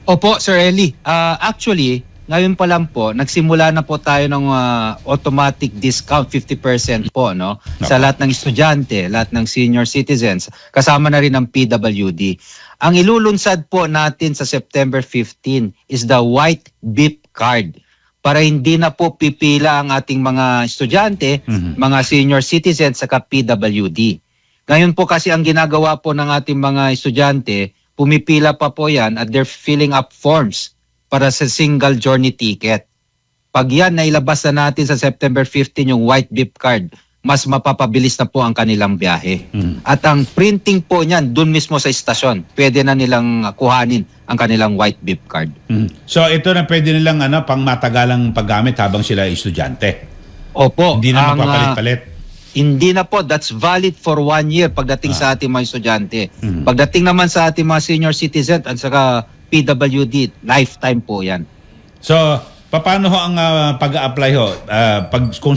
Opo, Sir Eli. Actually, ngayon pa lang po, nagsimula na po tayo ng automatic discount 50% po, no? Sa lahat ng estudyante, lahat ng senior citizens, kasama na rin ang PWD. Ang ilulunsad po natin sa September 15 is the White BIP card para hindi na po pipila ang ating mga estudyante, mga senior citizens sa PWD. Ngayon po kasi ang ginagawa po ng ating mga estudyante, pumipila pa po yan at they're filling up forms para sa single journey ticket. Pag yan nailabas na natin sa September 15 yung White BIP card, mas mapapabilis na po ang kanilang biyahe. At ang printing po niyan dun mismo sa istasyon, pwede na nilang kuhanin ang kanilang White BIP card. So ito na pwede nilang pang matagalang paggamit habang sila ay estudyante. Opo. Hindi na mapapalit-palit. Hindi na po, that's valid for 1 year pagdating sa ating mga estudyante. Pagdating naman sa ating mga senior citizen at saka PWD, lifetime po yan. So, paano ho ang pag-a-apply ho? Kung